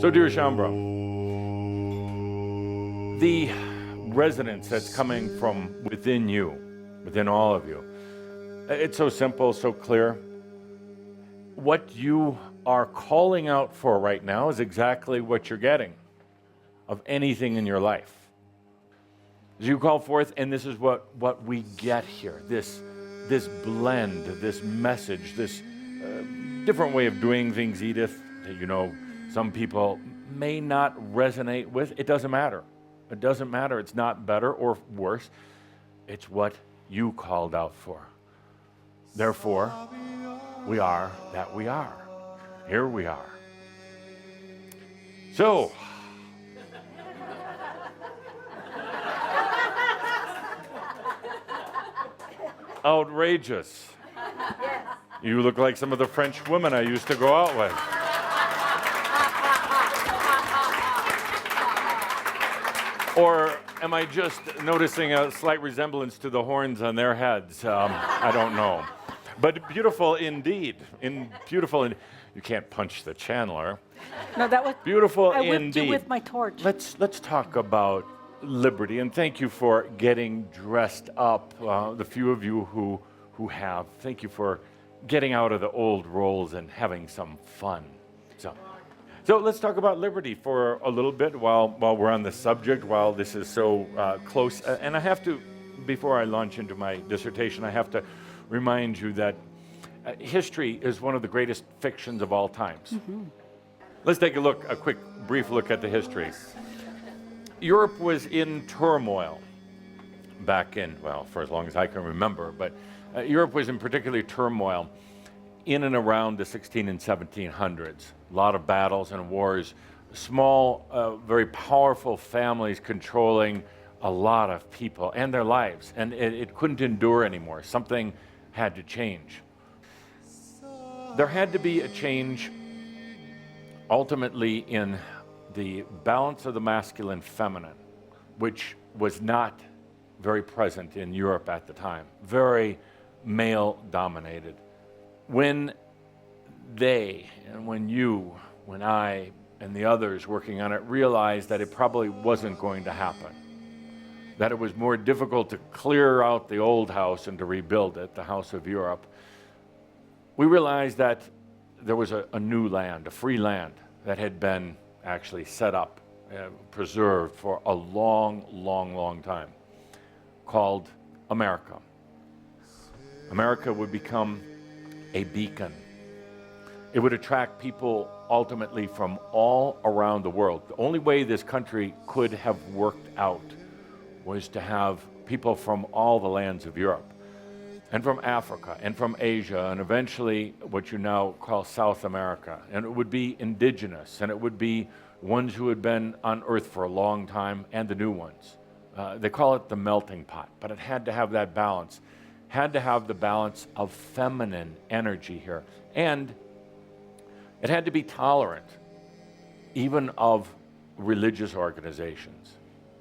So, dear Shambra, the resonance that's coming from within you, within all of you, it's so simple, so clear. What you are calling out for right now is exactly what you're getting of anything in your life. As you call forth, and this is what we get here, this blend, this message, this different way of doing things, Edith, that you know some people may not resonate with. It doesn't matter. It doesn't matter. It's not better or worse. It's what you called out for. Therefore, we are that we are. Here we are. So, outrageous. Yes. You look like some of the French women I used to go out with. Or am I just noticing a slight resemblance to the horns on their heads? I don't know. But beautiful indeed. Beautiful. You can't punch the channeler. No, that was beautiful I whipped indeed. you with my torch. Let's talk about liberty, and thank you for getting dressed up. The few of you who have, thank you for getting out of the old roles and having some fun. So let's talk about liberty for a little bit while we're on the subject, while this is so close. And I have to, before I launch into my dissertation, I have to remind you that history is one of the greatest fictions of all times. Mm-hmm. Let's take a quick, brief look at the history. Europe was in turmoil back in, well, for as long as I can remember, but Europe was in particular turmoil in and around the 16 and 1700s. A lot of battles and wars, small, very powerful families controlling a lot of people and their lives, and it couldn't endure anymore. Something had to change. There had to be a change ultimately in the balance of the masculine feminine, which was not very present in Europe at the time, very male dominated. When they, and when you, when I, and the others working on it realized that it probably wasn't going to happen, that it was more difficult to clear out the old house and to rebuild it, the house of Europe, we realized that there was a new land, a free land that had been actually set up, preserved for a long, long, long time, called America. America would become a beacon. It would attract people ultimately from all around the world. The only way this country could have worked out was to have people from all the lands of Europe, and from Africa, and from Asia, and eventually what you now call South America. And it would be indigenous, and it would be ones who had been on Earth for a long time, and the new ones. They call it the melting pot, but it had to have that balance. Had to have the balance of feminine energy here. And it had to be tolerant, even of religious organizations.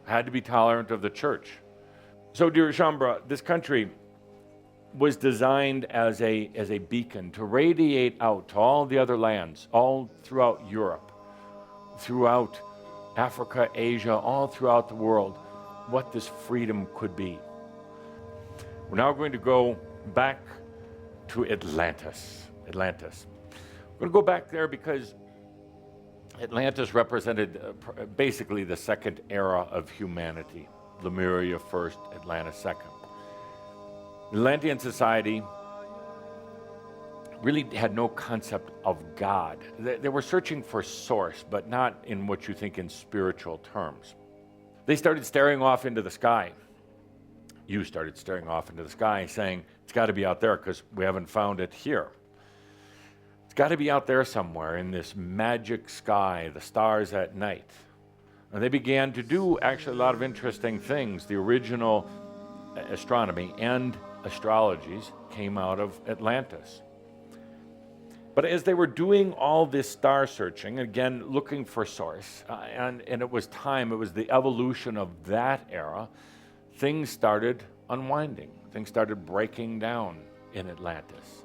Had to be tolerant of the church. So, dear Shambra, this country was designed as a beacon to radiate out to all the other lands, all throughout Europe, throughout Africa, Asia, all throughout the world, what this freedom could be. We're now going to go back to Atlantis. We're going to go back there because Atlantis represented basically the second era of humanity. Lemuria first, Atlantis second. Atlantean society really had no concept of God. They were searching for source, but not in what you think in spiritual terms. They started staring off into the sky. You started staring off into the sky saying, it's got to be out there because we haven't found it here. It's got to be out there somewhere in this magic sky, the stars at night. And they began to do actually a lot of interesting things. The original astronomy and astrologies came out of Atlantis. But as they were doing all this star searching, again, looking for source, and it was time, it was the evolution of that era, things started unwinding. Things started breaking down in Atlantis.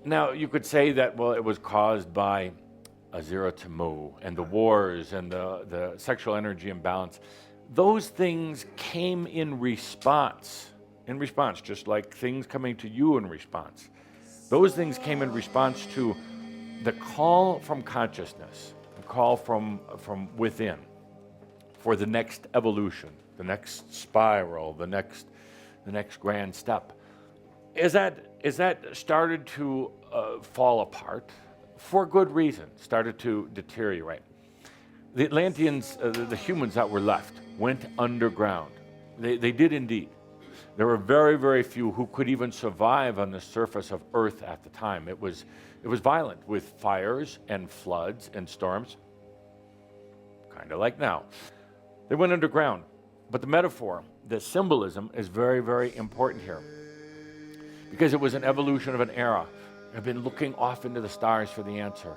Now, you could say that, well, it was caused by Azira Tamu and the wars and the sexual energy imbalance, those things came in response, just like things coming to you in response. Those things came in response to the call from consciousness, the call from within for the next evolution, the next spiral, the next grand step. As that started to fall apart, for good reason, started to deteriorate. The Atlanteans, the humans that were left, went underground. They did indeed. There were very, very few who could even survive on the surface of Earth at the time. It was violent with fires and floods and storms, kind of like now. They went underground. But the metaphor, the symbolism is very, very important here, because it was an evolution of an era. I've been looking off into the stars for the answer.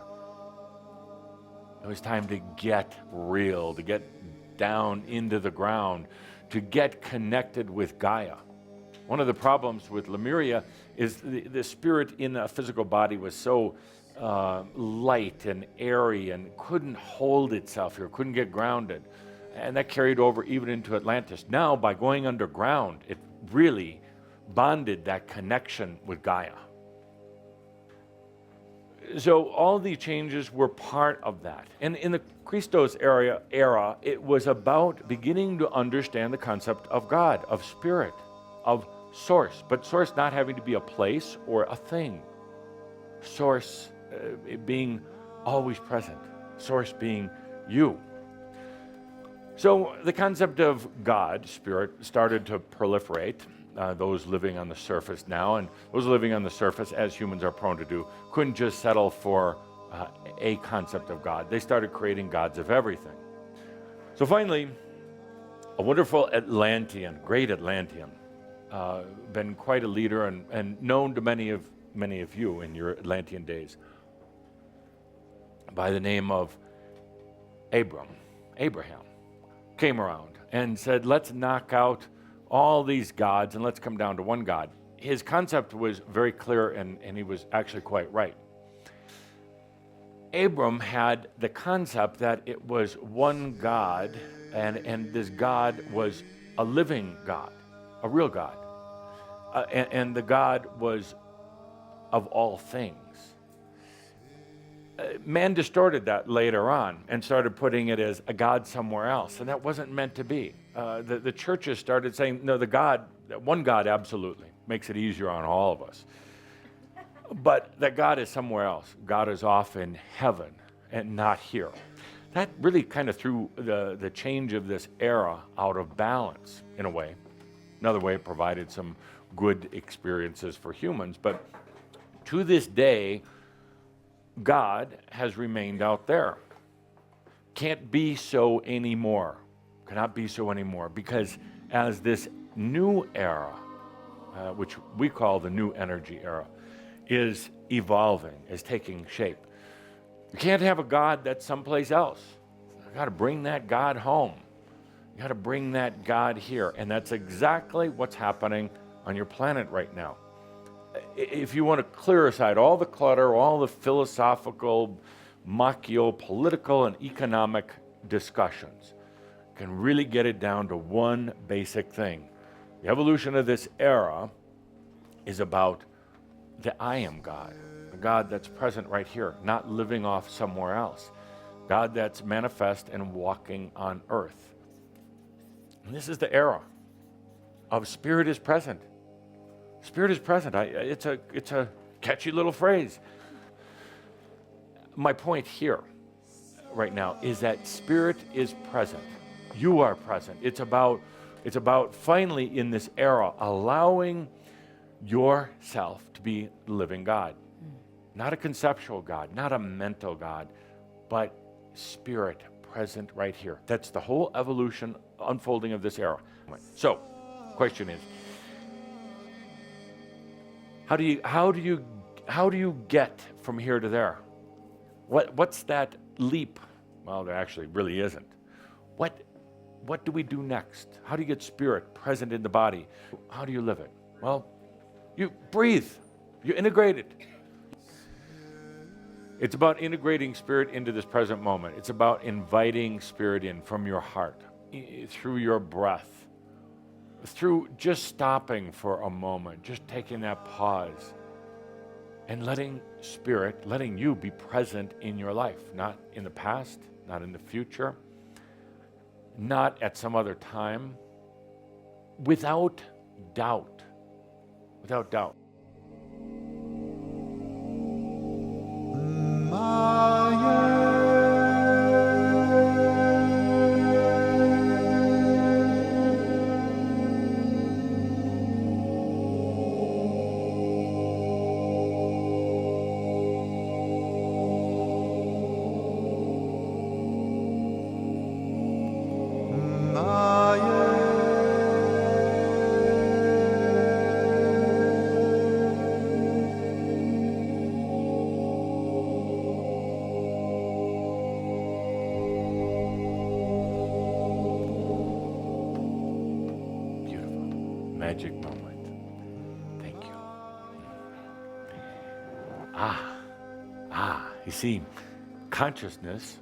It was time to get real, to get down into the ground, to get connected with Gaia. One of the problems with Lemuria is the spirit in a physical body was so light and airy and couldn't hold itself here, couldn't get grounded. And that carried over even into Atlantis. Now, by going underground, it really bonded that connection with Gaia. So all these changes were part of that. And in the Christos era, it was about beginning to understand the concept of God, of spirit, of source. But source not having to be a place or a thing. Source being always present. Source being you. So the concept of God, spirit, started to proliferate. Those living on the surface now, and those living on the surface, as humans are prone to do, couldn't just settle for a concept of God. They started creating gods of everything. So finally, a wonderful Atlantean, great Atlantean, been quite a leader and known to many of you in your Atlantean days, by the name of Abraham, came around and said, let's knock out all these gods and let's come down to one God. His concept was very clear, and he was actually quite right. Abram had the concept that it was one God, and this God was a living God, a real God. And the God was of all things. Man distorted that later on and started putting it as a God somewhere else, and that wasn't meant to be. The churches started saying, no, one God absolutely makes it easier on all of us. But that God is somewhere else. God is off in heaven and not here. That really kind of threw the change of this era out of balance in a way. Another way, it provided some good experiences for humans, but to this day, God has remained out there. Can't be so anymore. Cannot be so anymore, because as this new era, which we call the new energy era, is evolving, is taking shape, you can't have a God that's someplace else. You got to bring that God home. You got to bring that God here, and that's exactly what's happening on your planet right now. If you want to clear aside all the clutter, all the philosophical, political, and economic discussions, you can really get it down to one basic thing. The evolution of this era is about the I am God, the God that's present right here, not living off somewhere else, God that's manifest and walking on earth. And this is the era of spirit is present. Spirit is present. It's a catchy little phrase. My point here right now is that spirit is present. You are present. It's about finally in this era allowing yourself to be the living God. Not a conceptual God, not a mental God, but spirit present right here. That's the whole evolution, unfolding of this era. So, question is, how do you get from here to there? What's that leap? Well, there actually really isn't. What do we do next? How do you get spirit present in the body? How do you live it? Well, you breathe. You integrate it. It's about integrating spirit into this present moment. It's about inviting spirit in from your heart, through your breath, through just stopping for a moment, just taking that pause and letting spirit, letting you be present in your life, not in the past, not in the future, not at some other time, without doubt, without doubt. Magic moment. Thank you. You see, consciousness,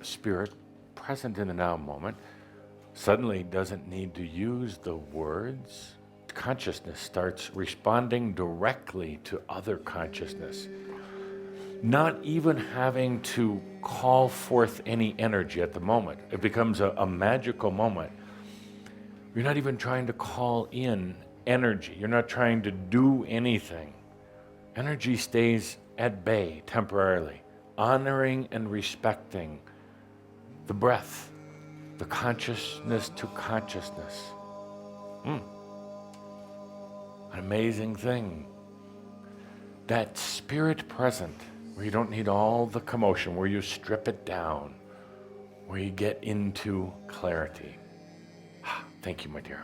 spirit, present in the now moment, suddenly doesn't need to use the words. Consciousness starts responding directly to other consciousness, not even having to call forth any energy at the moment. It becomes a magical moment. You're not even trying to call in energy. You're not trying to do anything. Energy stays at bay temporarily, honoring and respecting the breath, the consciousness to consciousness. An amazing thing. That spirit present, where you don't need all the commotion, where you strip it down, where you get into clarity. Thank you, my dear.